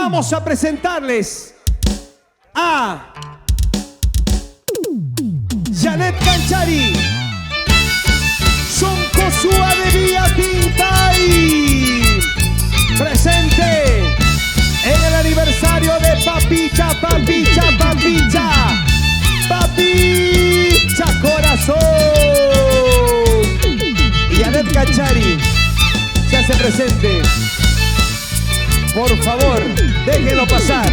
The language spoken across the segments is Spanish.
Vamos a presentarles a Janet Canchari, Son Cosúa de Vía Tintay, presente en el aniversario de Papicha, Papicha, Papicha, Papicha Corazón. Y Janet Canchari se hace presente. Por favor, déjenlo pasar.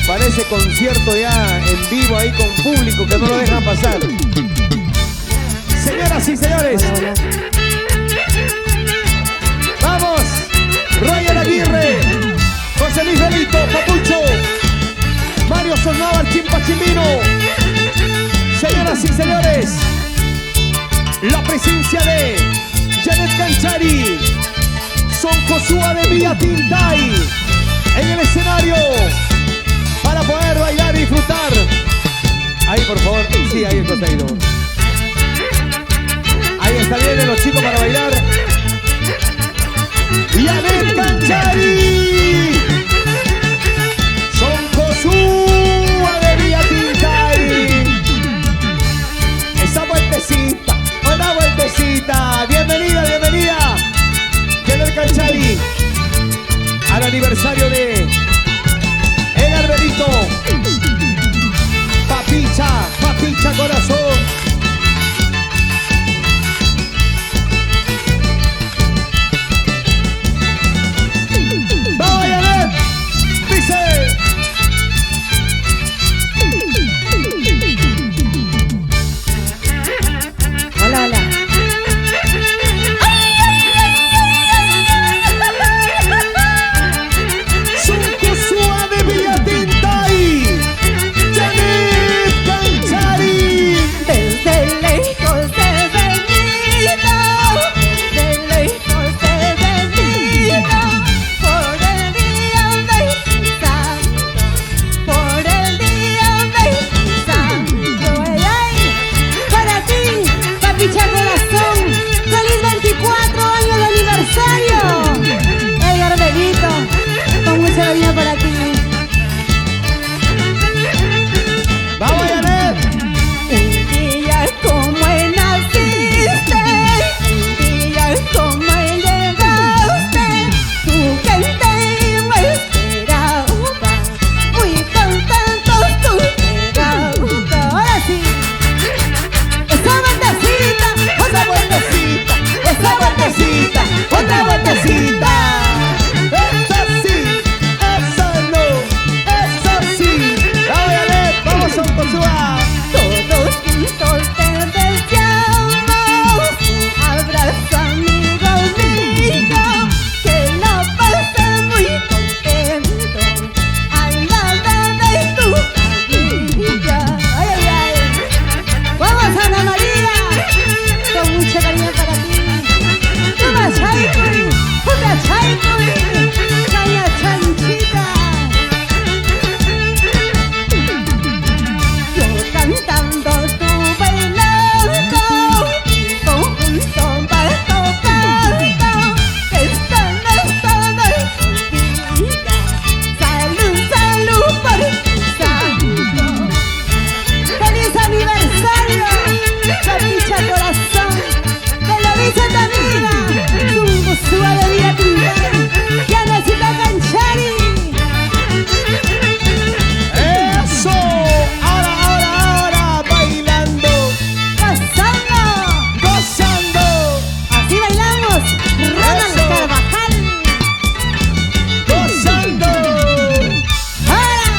Parece concierto ya en vivo ahí con público que no lo dejan pasar. Señoras y señores, hola, hola. Vamos, Roger Aguirre, José Luis Benito, Papucho, Mario Sonaba, Chimpachimbino. Señoras y señores, la presencia de Janet Canchari, Son Cosúa de Vía Tintay en el escenario para poder bailar y disfrutar. Ahí, por favor, sí, ahí está ido. Ahí está bien los chicos para bailar. Janet Canchari, Son Cosúa de Vía Tintay. Esa vueltecita, una vueltecita. Bienvenida, bienvenida, Janet Canchari, al aniversario de El Arberito. Papicha, Papicha Corazón. ¡Vamos, Janet! ¡Dice! Hola, hola. Son Cosúa de Vía Tintay, Janet Canchari. Desde lejos he venido, desde lejos he venido, por el día de Santo, por el día de Santo. ¡Ay, ay! Para ti, Papicha Corazón, feliz 24 años de aniversario. El Arberito, con mucho cariño para ti. ¡Vamos, Janet! Un día como naciste, un día como llegaste, tu gente me esperaba, muy contentos tú quedaste. Ahora sí, esa vueltecita, ¡Otra vueltecita! ¡Esa vueltecita! ¡Otra vueltecita! ¡Eso sí! ¡Eso no! ¡Eso sí! ¡Vamos, Janet! ¡Vamos, Son Cosúa! todos juntos te deseamos un abrazo, amigo mío, que la pases muy contento al lado de tu familia. ¡Ay, ay, ay! ¡Vamos, Ana María! Con mucho cariño para ti. ¡Una chaicuy! ¡Una chaicuy! ¡Caña chanchita! Yo cantando, tú bailando, y conjunto va tocando, que están el día. Salud, salud por tu santo. ¡Feliz aniversario, Papicha Corazón! ¡Te lo dice tu amiga, Son Cosúa de Vía Tintay, Janet Canchari! ¡Eso! Ahora, bailando, ¡Gozando! gozando, Así bailamos, Ronald Eso. Carvajal. gozando. ¡Ahora!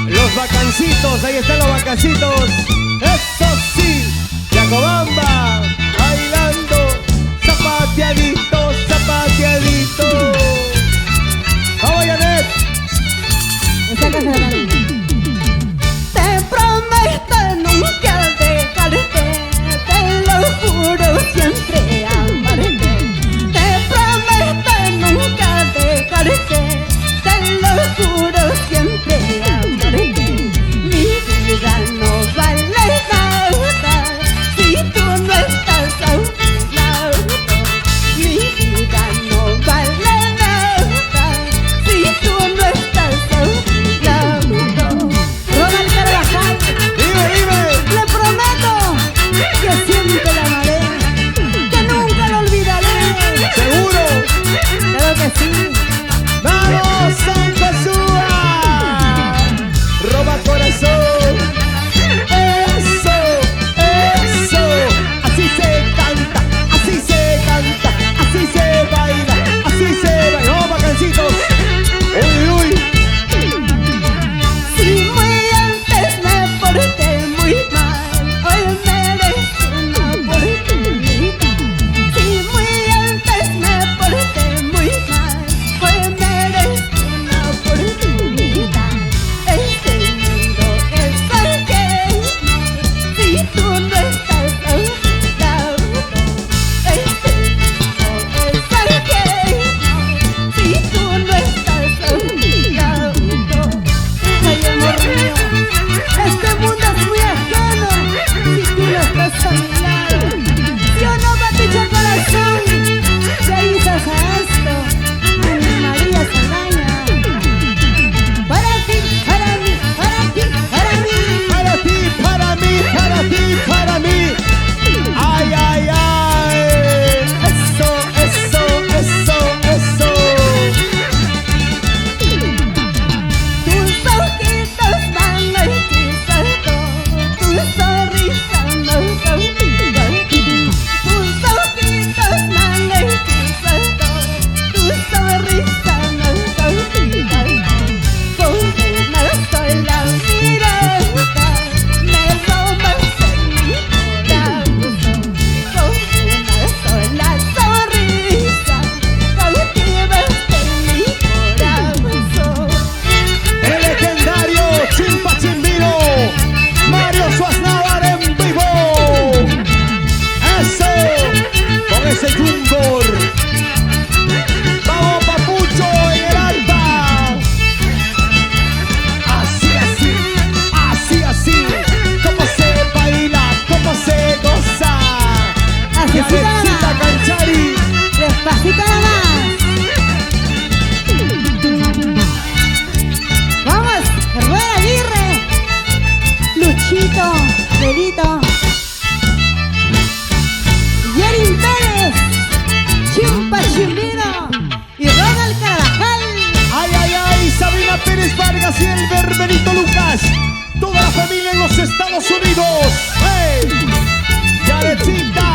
Los vacancitos, ahí están los vacancitos. Eso sí, Yacobamba, bailando, zapateadito, zapateadito. Vamos, Janet. Esta casa de la te prometo nunca dejarte, te lo juro siempre amarte. Te prometo nunca dejarte, te lo juro siempre amarte. Mi vida no vale nada Estados Unidos. ¡Hey! Yanecita.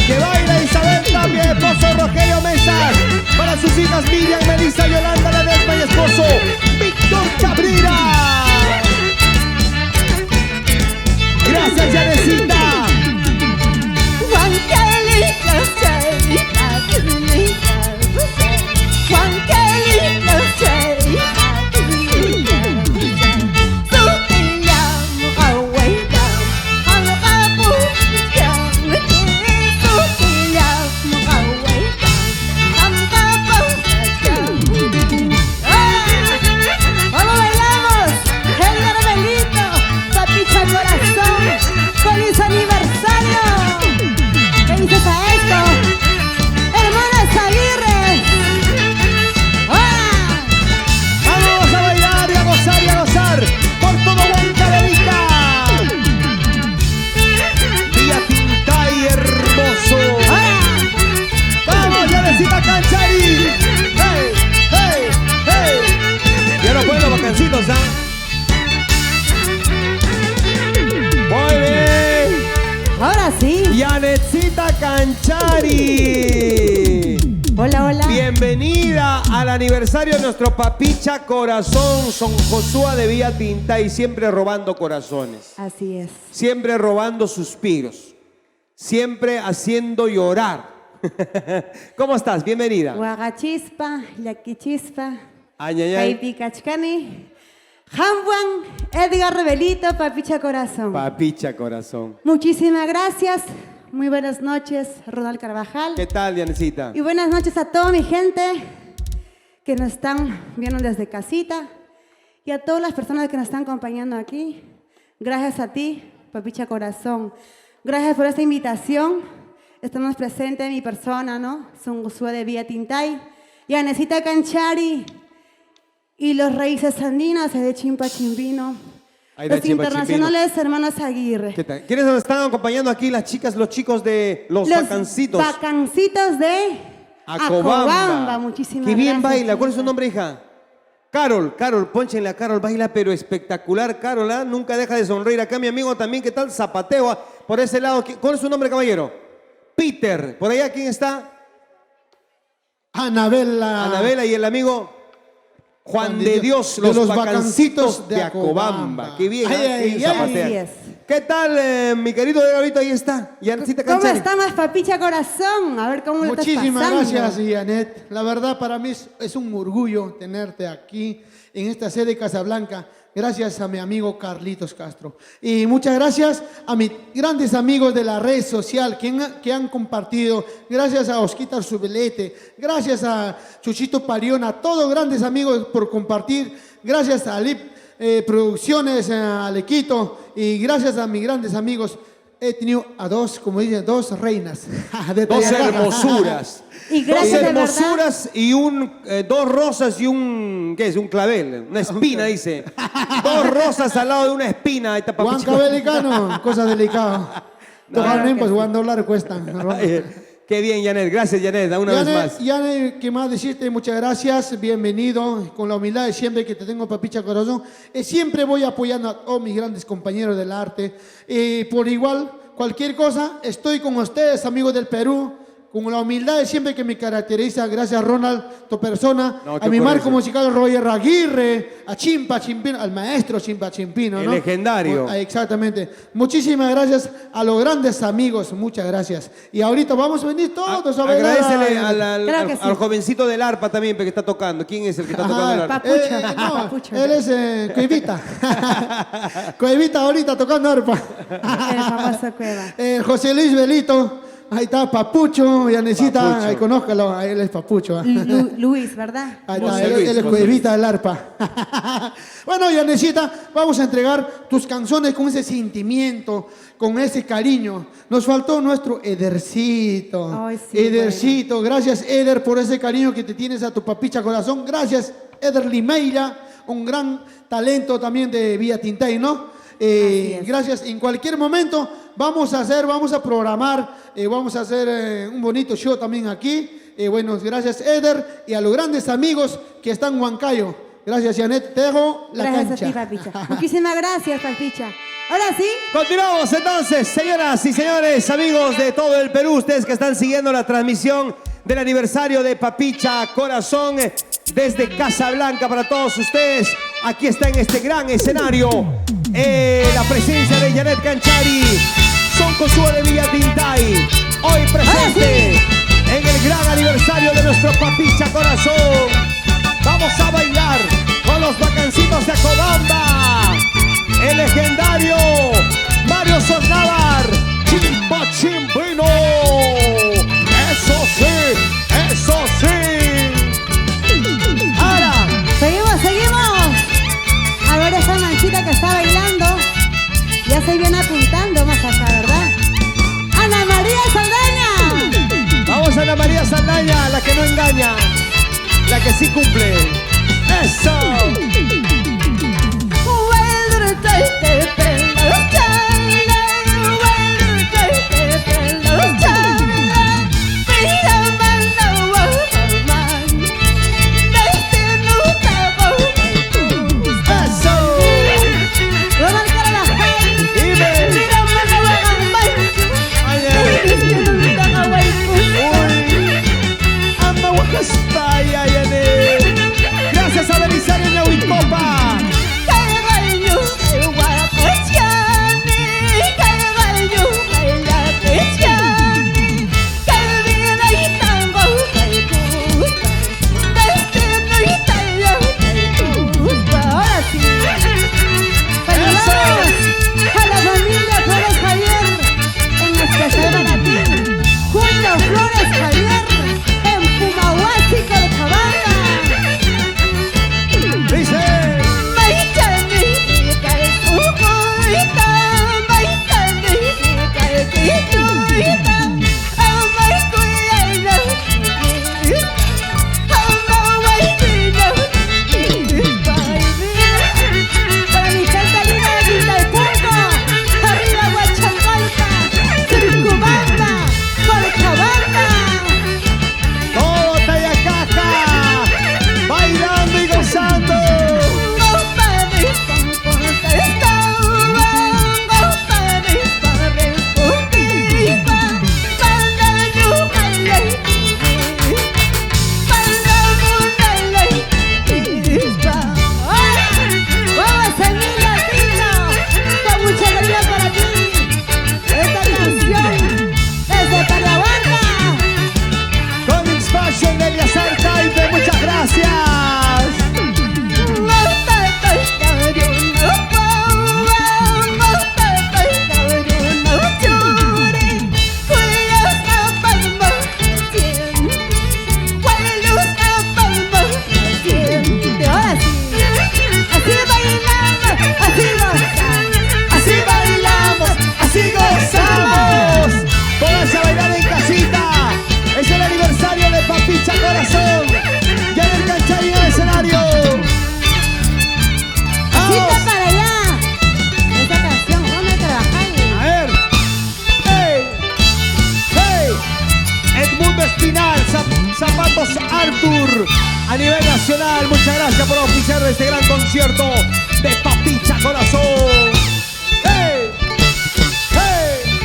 Que baila Isabel también, esposo Rogelio Mesas. Para sus hijas Miriam, Melissa, Yolanda, Ledesma y esposo Víctor Cabrera. Gracias, Yanecita. Muy bien. Ahora sí. Yanecita Canchari. Hola, hola. Bienvenida al aniversario de nuestro papicha corazón, Son Josué de Villa Tintay, siempre robando corazones. Así es. Siempre robando suspiros. Siempre haciendo llorar. ¿Cómo estás? Bienvenida. Guagachispa, Yaquichispa, Añayay. Caipicachcani, Hamwan, Edgar Rebelito, Papicha Corazón. Papicha corazón. Muchísimas gracias. Muy buenas noches, Ronald Carvajal. ¿Qué tal, Yanecita? Y buenas noches a toda mi gente que nos están viendo desde casita y a todas las personas que nos están acompañando aquí. Gracias a ti, Papicha Corazón. Gracias por esta invitación. Estamos presentes mi persona, ¿no? Son Josué de Villa Tintay, Yanecita Canchari y los raíces andinas de Chimpa Chimbino. Los internacionales hermanos Aguirre. ¿Qué tal? ¿Quiénes nos están acompañando aquí? Las chicas, los chicos de los Bacancitos. Bacancitos de Acobamba. Muchísimas gracias. Qué bien baila. ¿Cuál es su nombre, hija? Carol, pónchenle a Carol, baila pero espectacular, Carol, ¿eh? Nunca deja de sonreír. Acá mi amigo también, ¿qué tal? Zapateo, por ese lado. ¿Cuál es su nombre, caballero? Peter. ¿Por allá quién está? Anabela y el amigo Juan de Dios, los Bacancitos de Acobamba. Qué bien, zapatea. ¿Qué tal, mi querido Gabito? Ahí está, Yanecita Canchari. ¿Cómo estamos, Papicha Corazón? A ver cómo lo estás pasando. Muchísimas gracias, Janet. La verdad, para mí es un orgullo tenerte aquí en esta sede de Casablanca. Gracias a mi amigo Carlitos Castro. Y muchas gracias a mis grandes amigos de la red social que han compartido. Gracias a Osquita Subelete. Gracias a Chuchito Parión. A todos grandes amigos por compartir. Gracias a Alip Producciones, a Alequito. Y gracias a mis grandes amigos. He tenido a dos, como dicen, dos reinas. Dos hermosuras. Y gracias, dos hermosuras y dos rosas y un, ¿qué es? Un clavel, una espina, dice. Dos rosas al lado de una espina. Ahí está Juan Cabelicano, cosa delicada. Pues $1 cuestan. Qué bien, Janet. Gracias, Janet. Una vez más. Janet, ¿qué más decirte? Muchas gracias. Bienvenido. Con la humildad de siempre que te tengo, papicha corazón. Siempre voy apoyando a todos mis grandes compañeros del arte. Por igual, cualquier cosa, estoy con ustedes, amigos del Perú. Con la humildad de siempre que me caracteriza, gracias Ronald, tu persona, No, a mi ocurre, marco sí. musical Roger Aguirre, a Chimpa Chimpino, al maestro Chimpa Chimpino, El ¿no? legendario. Exactamente. Muchísimas gracias a los grandes amigos, muchas gracias. Y ahorita vamos a venir todos a bailar. Agradecele Claro que sí. al jovencito del arpa también que está tocando. ¿Quién es el que está tocando el arpa? Papucho. No, Papucho. él es Cuevita. Cuevita ahorita tocando arpa. El famoso Cueva. José Luis Belito. Ahí está Papucho, Yanecita, Papucho. ahí conózcalo, ahí él es Papucho. Luis, ¿verdad? Ahí está, José él Luis, es José Cuevita del arpa. Bueno, Yanecita, vamos a entregar tus canciones con ese sentimiento, con ese cariño. Nos faltó nuestro Edercito. Ay, sí, Edercito, gracias Eder por ese cariño que te tienes a tu papicha corazón. Gracias Eder Limeira, un gran talento también de Vía Tintay, ¿no? es. Gracias. En cualquier momento vamos a programar, vamos a hacer un bonito show también aquí. Bueno, gracias Eder y a los grandes amigos que están en Huancayo. Gracias Janet, te dejo la Gracias cancha. a ti, papicha. Muchísimas gracias, papicha. Ahora sí. Continuamos entonces, señoras y señores, amigos de todo el Perú, ustedes que están siguiendo la transmisión del aniversario de Papicha Corazón desde Casablanca para todos ustedes. Aquí está en este gran escenario la presencia de Janet Canchari, Son Cosúa de Villa Tintay, hoy presente en el gran aniversario de nuestro Papicha Corazón. Vamos a bailar con los bacancitos de Cobamba, el legendario Mario Sosnávar, Chimpa Chimpino. Eso sí, eso sí. Ahora, seguimos. A ver esa manchita que está bailando. Ya se viene apuntando más acá, ¿verdad? Ana María Saldaña. Vamos a Ana María Saldaña, la que no engaña, la que sí cumple. Eso. Gracias a Belisario Ñahuitcopa. Ahora sí. Saludamos a la familia Flores Javier, en especial para ti, Julio Flores Javier, en Pumahuasi, Cochabamba. Arthur a nivel nacional. Muchas gracias por oficiar este gran concierto de Papicha Corazón. ¡Hey! ¡Hey!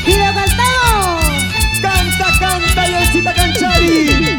¡Y lo cantamos! ¡Canta, canta, Yelcita Canchari!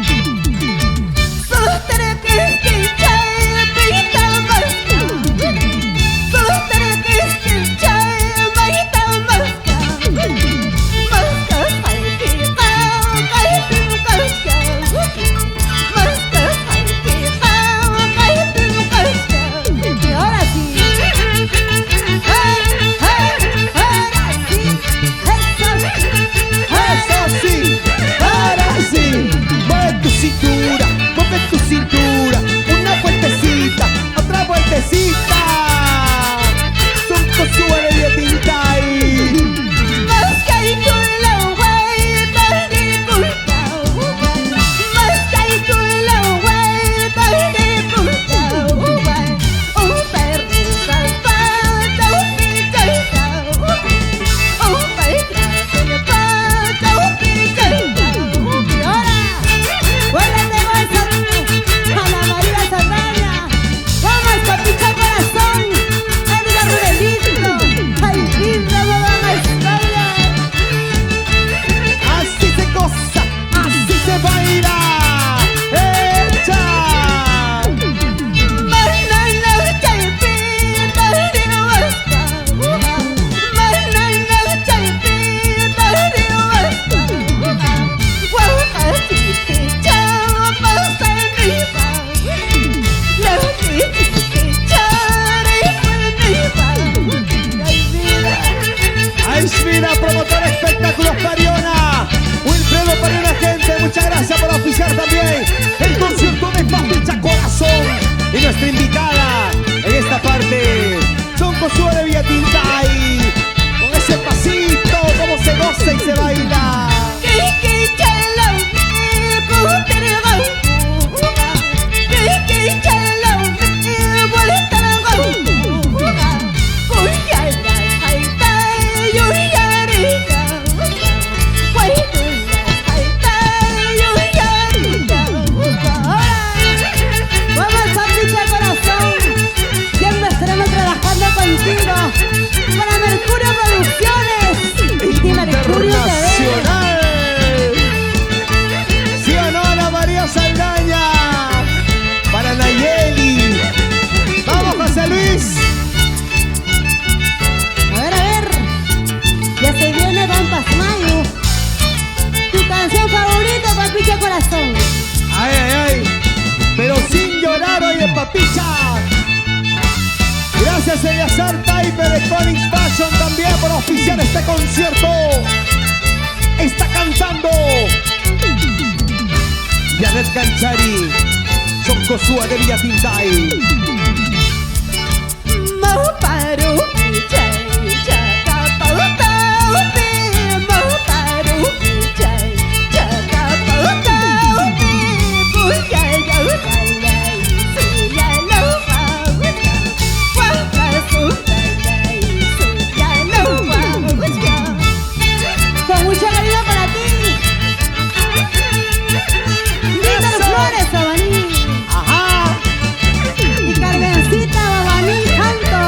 Promotor Espectáculos Pariona, Wilfredo Pariona, gente, muchas gracias por oficiar también el concierto de Papicha Corazón. Y nuestra invitada en esta parte, Son Josué de Villatintay, con ese pasito, cómo se goza y se baila. Para Mercurio Producciones y Mercurio TV. ¿Sí o no, Ana María Saldaña? Para Nayeli. Vamos, José Luis. A ver, ya se viene Don Pasmayo. Tu canción favorita, Papicha Corazón. Ay, ay, ay. Pero sin llorar, oye, Papicha. Gracias Eliazar Taipe de Conix Fashion también por oficiar este concierto. Está cantando Janet Canchari, Son Josué de Villatintay. Con mucho cariño para ti. Víctor Flores, Babaní. Ajá. Y Carmencita, Babaní, canto.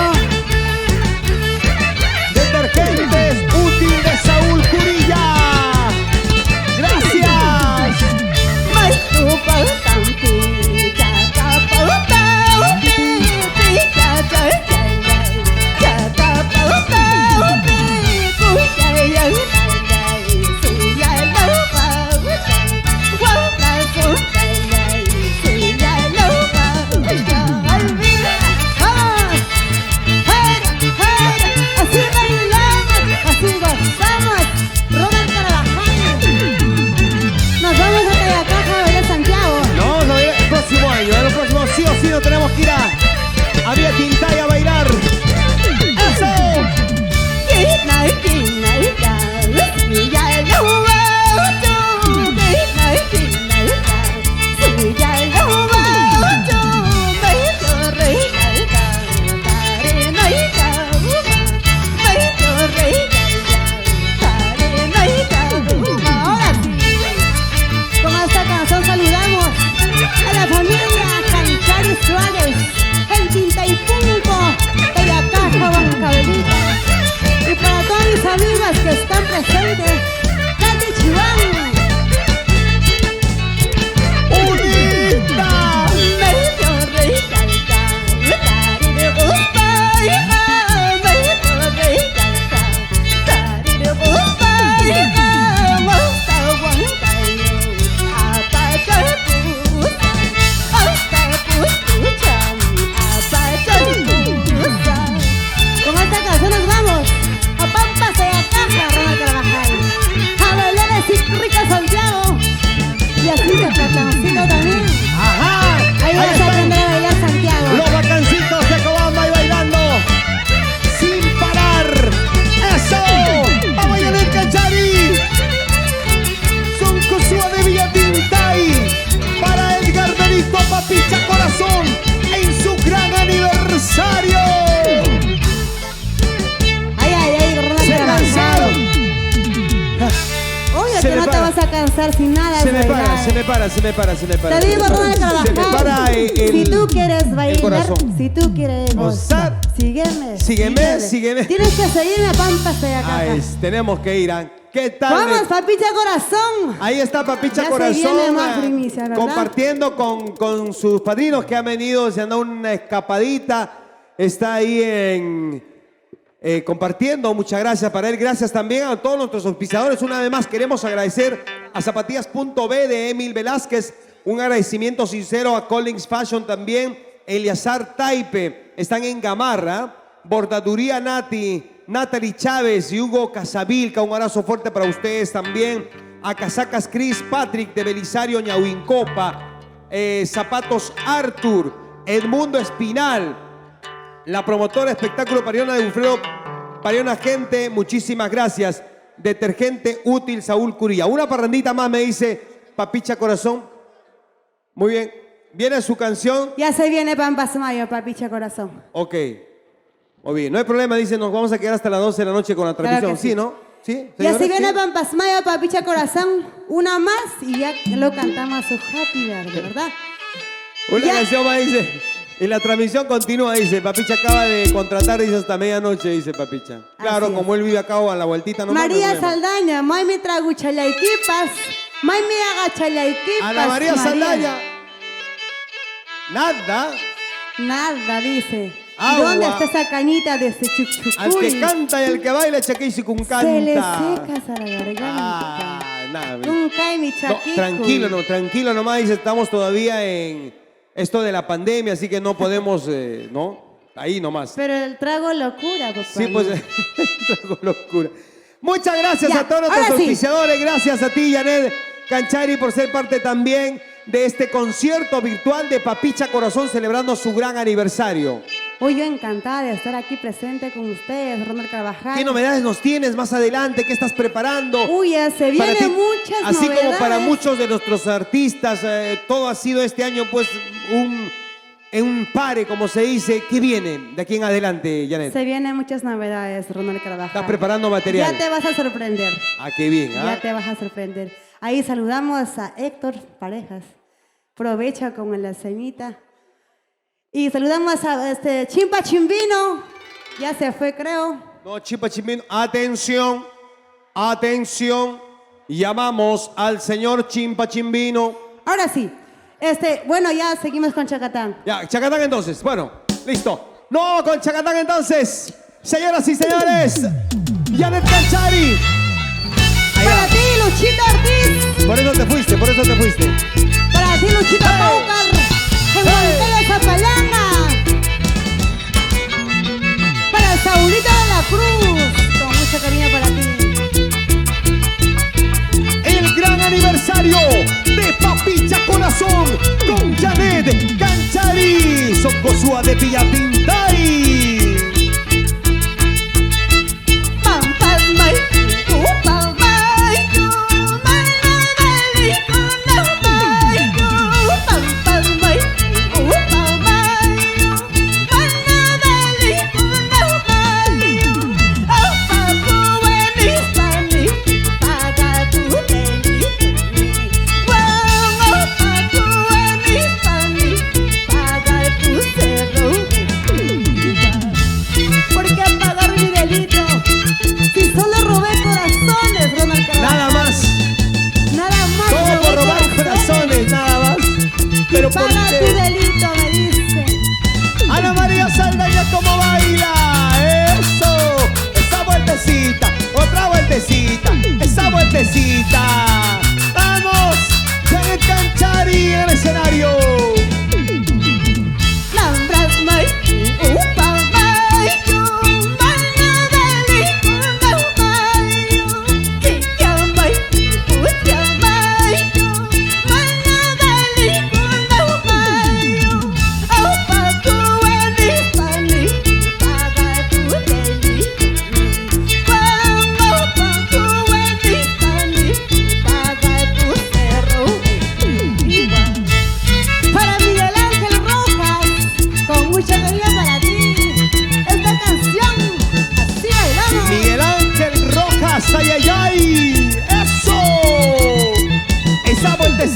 Santiago también. Ajá. Ahí vas a están aprender a bailar Santiago. los bacancitos de Cobamba y bailando sin parar. ¡Eso! ¡Vamos, Janet Canchari! Son Cosúa de Villatintay para Edgar Benito Papicha Corazón en su gran aniversario. Ay, Ronald Se Carvajal. cansaron. Obvio Se que me no te para. vas a cansar sin nada de Se me bailar. para, se me para, se me para, se me para. Te digo, Ronald Se me para Carvajal, si tú quieres bailar, corazón. si tú quieres Gozar. gozar, sígueme. Sígueme. Tienes que seguirme, Pampas de acá. Tenemos que ir. ¿Qué tal? Vamos, Papicha Corazón. Ahí está Papicha Ya se Corazón viene más primicia, ¿verdad? compartiendo con sus padrinos que han venido, se han dado una escapadita. Está ahí compartiendo. Muchas gracias para él. Gracias también a todos nuestros auspiciadores. Una vez más queremos agradecer a Zapatillas.b de Emil Velázquez. Un agradecimiento sincero a Collins Fashion también. Eliazar Taipe. Están en Gamarra. Bordaduría Natalie Chávez y Hugo Casavilca. Un abrazo fuerte para ustedes también. A Casacas Chris Patrick de Belisario Ñahuincopa. Zapatos Arthur. Edmundo Espinal. La promotora espectáculo Pariona de Bufredo, Pariona Gente, muchísimas gracias. Detergente útil Saúl Curía. Una parrandita más me dice Papicha Corazón. Muy bien. Viene su canción. Ya se viene Pampas Mayo, Papicha Corazón. Ok. Muy bien. No hay problema, dice, nos vamos a quedar hasta las 12 de la noche con la transmisión. que sí. Sí, ¿no? Sí. Ya se señores? viene ¿Sí? Pampas Mayo, Papicha Corazón. Una más y ya lo cantamos a su Happy Birthday, ¿verdad? Una Ya. canción más dice. Y la transmisión continúa, dice. Papicha acaba de contratar, dice, hasta medianoche, dice Papicha. Claro, Así es. como él vive acá a la vueltita, no María Saldaña, May me trago chalayquipas, May me haga chalayquipas. Ana María Saldaña. Nada. Nada, dice. Agua. ¿Dónde está esa cañita de ese chuchucuy? Al que canta y al que baila, chaquisi con canta. Se le secas a la garganta. Nada. Nunca hay mi No, chaquico. tranquilo nomás, dice, estamos todavía en esto de la pandemia, así que no podemos, ¿no? Ahí nomás. Pero el trago locura, papá. Sí, pues, trago locura. Muchas gracias Ya, a todos nuestros ahora sí. auspiciadores. Gracias a ti, Janet Canchari, por ser parte también de este concierto virtual de Papicha Corazón celebrando su gran aniversario. Hoy yo encantada de estar aquí presente con ustedes, Ronald Carvajal. ¿Qué novedades nos tienes más adelante? ¿Qué estás preparando? Uy, ya se Para ti, vienen muchas así novedades. como para muchos de nuestros artistas, todo ha sido este año pues un pare, como se dice. ¿Qué viene de aquí en adelante, Janet? Se vienen muchas novedades, Ronald Carvajal. ¿Estás preparando material? Ya te vas a sorprender. Ah, qué bien. Ya te vas a sorprender. Ahí saludamos a Héctor Parejas. Aprovecha con la semita. Y saludamos a Chimpa Chimbino. Ya se fue, creo. No, Chimpa Chimbino. Atención, atención. Llamamos al señor Chimpa Chimbino. Ahora sí. Bueno, ya seguimos con Chacatán. Ya, Chacatán entonces. Bueno, listo. No, con Chacatán entonces. Señoras y señores, Janet Canchari. Para ti, Luchito Ortiz. Por eso te fuiste, por eso te fuiste. Para ti, Luchito Paucar. En Montevideo, Zapalanga. Para Saulito de la Cruz. Con mucho cariño para ti. El gran aniversario de Papicha Corazón con Janet Canchari. Socosúa de Villatintay.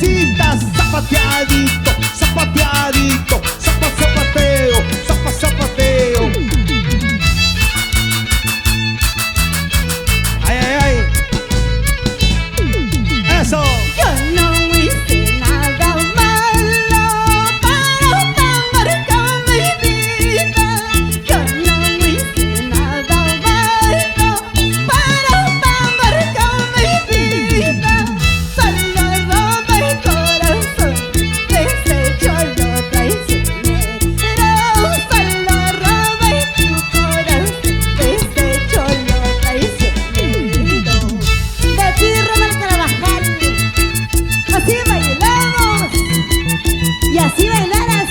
suavecita, zapateadito, zapateadito, zapateo, zapateo. Ay, ay, ay. Eso. Yo no hice nada malo para pagar con mi vida. Yo no hice nada malo para pagar con mi vida. Solo robé el corazón, desecho lo traicionero. Solo robé tu corazón, desecho lo traicionero. De ti Román Carvajal, así bailamos y así bailarás,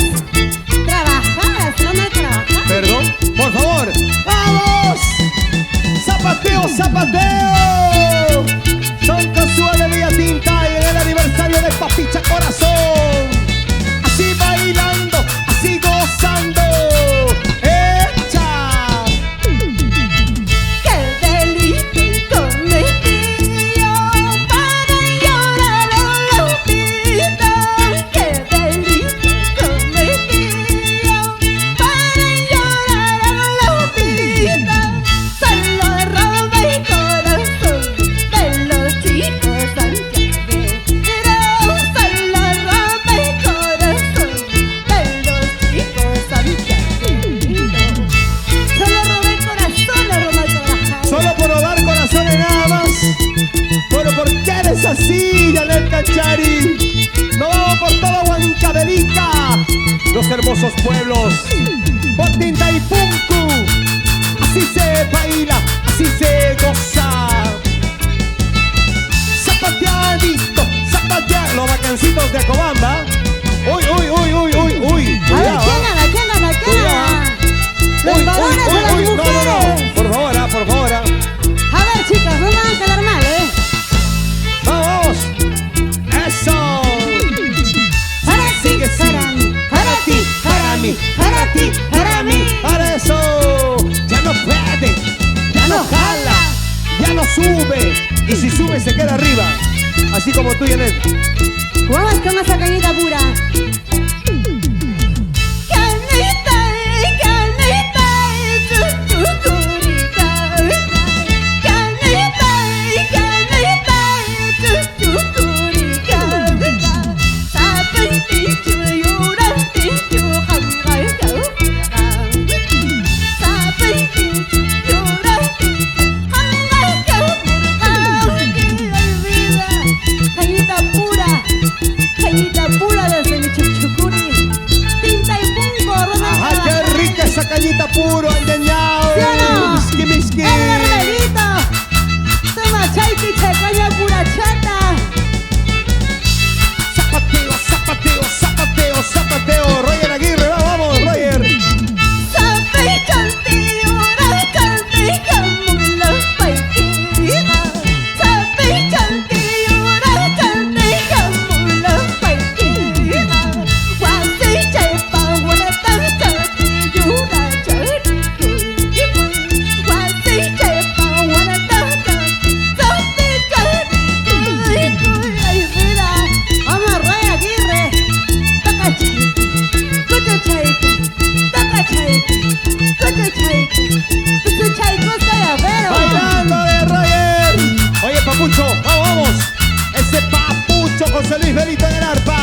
trabajarás, Román Carvajal. Perdón, por favor. ¡Vamos! ¡Zapateo, zapateo! Son con su alegría tinta y en el aniversario de Papicha Corazón. Así bailando, así gozando. ¡Echa! ¡Qué delito cometido para llorar a la vida! ¡Qué delito cometido para llorar a la vida! Solo robé el corazón de los chicos santiagueros. Solo robé el corazón de los chicos santiagueros. Solo robé el corazón de Román Carvajal. Solo por robar corazones nada más. Bueno, ¿por qué eres así, Janet Canchari? No, por toda Huancavelica, los hermosos pueblos, por Tintaipunku. Así se baila, así se goza. Zapateadito, zapateado. Los vacancitos de Acobamba. Uy, uy, uy, uy, uy, uy. A ver, Cuidado, ¿quién gana? ¿Quién gana? ¿Quién gana? Los Uy, uy, varones o uy, las uy, no, no, mujeres. no. Por favor, por favor. A ver, chicas, no me van a quedar mal, ¿eh? Vamos. Eso. Para ti, Sigue, sigue. para mí, para ti, para mí, para ti, para mí. Para eso. Ya no puede. Ya no jala. Ya no sube. Y si sube se queda arriba. Así como tú, Janet. Vamos con esa cañita pura. Cañita, cañita, chuchucurita. Cañita, cañita, chuchucurita. Sapenti chuyuran tinju hangai kau. Sapenti chuyuran tinju hangai kau. Olvida, cañita pura desde mi chuchucuri. Tintaipunku, Román Ajá, qué Carvajal. rica esa cañita puro, endeñado. ¿Sí o no? Miski, miski. ¡El hermanito! Toma chaiki, chacaña pura chata. Zapateo, zapateo, zapateo, zapateo. Roger Aguirre, vamos, Roger. Sabe chantiura, chantica mula paikira. Sabe chantiura, chantica mula paikira. Wasi chaipa wala tanta chiyura chariku. Wasi chaipa wala tanta chati chariku. Ay vida, vamos Roger Aguirre. Toca chaiki, kucha chaiki, toca chaiki, kucha chaiki. Tu chaiko está de avero. Bailando de Roger. Oye, Papucho, vamos, vamos. Ese Papucho José Luis Belito en el arpa.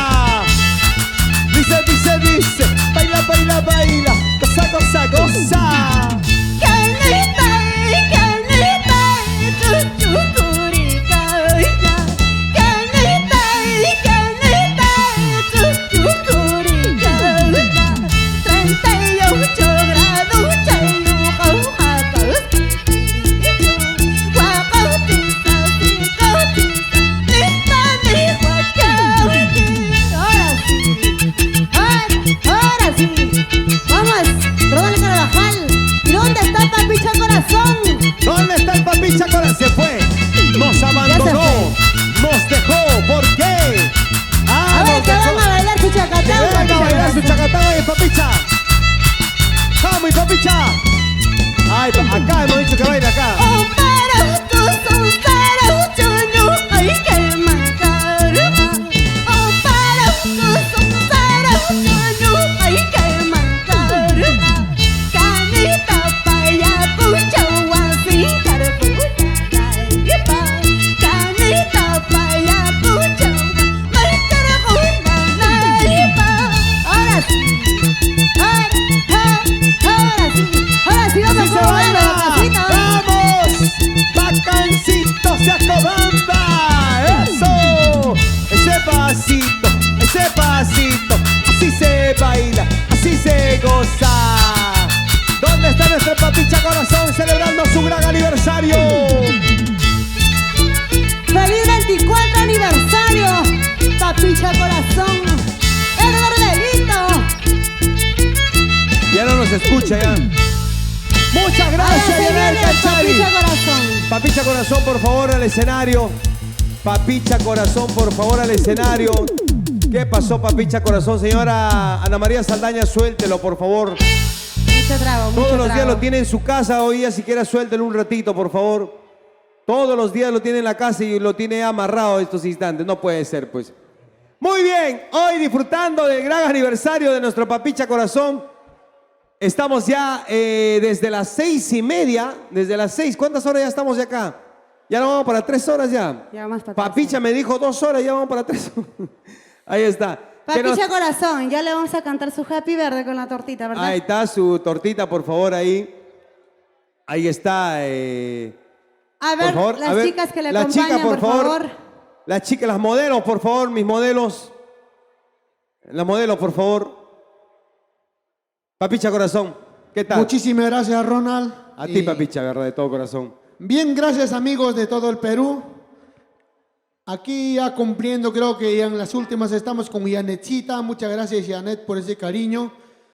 Dice, dice, dice. Baila, baila, baila. Goza, goza, goza. Cañita, cañita, chuchucurita. Cañita, cañita, chuchucurita. 38 grados, chayo, jaujaca, guacautica, picautica, lista, ni huacauqui. Ahora sí. Vamos, Román Carvajal. ¿Y dónde está Papicha Corazón? ¿Dónde está el Papicha Corazón? Se fue. Nos abandonó. Nos dejó. ¿Por qué? A ver, nos que dejó. van a bailar su chacatán. Venga a bailar su chacatán y Papicha. Vamos, y Papicha. Ay, acá hemos dicho que baile acá. Oh, para tu son para chuño, ay que macarma. Oh, goza. ¿Dónde está nuestro Papicha Corazón celebrando su gran aniversario? ¡Feliz 24 aniversario! Papicha Corazón. ¡Edgar Belito! Ya no nos escucha ya. Muchas Ahora gracias, se Yanel viene Canchari. Papicha Corazón. Papicha Corazón, por favor, al escenario. Papicha Corazón, por favor, al escenario. ¿Qué pasó, Papicha Corazón? Señora Ana María Saldaña, suéltelo, por favor. Mucho trago, mucho Todos los días trago. lo tiene en su casa, hoy día siquiera suéltelo un ratito, por favor. Todos los días lo tiene en la casa y lo tiene amarrado estos instantes. No puede ser, pues. Muy bien, hoy disfrutando del gran aniversario de nuestro Papicha Corazón. Estamos ya desde las 6:30, desde las 6. ¿Cuántas horas ya estamos de acá? Ya no vamos para 3 horas ya. Ya vamos para Papicha me dijo 2 horas, ya vamos para 3. Ahí está. Que nos- Papicha Corazón, ya le vamos a cantar su Happy Verde con la tortita, ¿verdad? Ahí está su tortita, por favor, ahí. Ahí está. A Por ver, favor, las a ver, chicas que le la acompañan, chica, por favor. Las chicas, las modelos, por favor, mis modelos. Las modelos, por favor. Papicha Corazón, ¿qué tal? Muchísimas gracias, Ronald. A ti, Papicha, verdad, de todo corazón. Bien, gracias amigos de todo el Perú. Aquí ya cumpliendo, creo que ya en las últimas estamos con Yanetcita. Muchas gracias, Yanet, por ese cariño.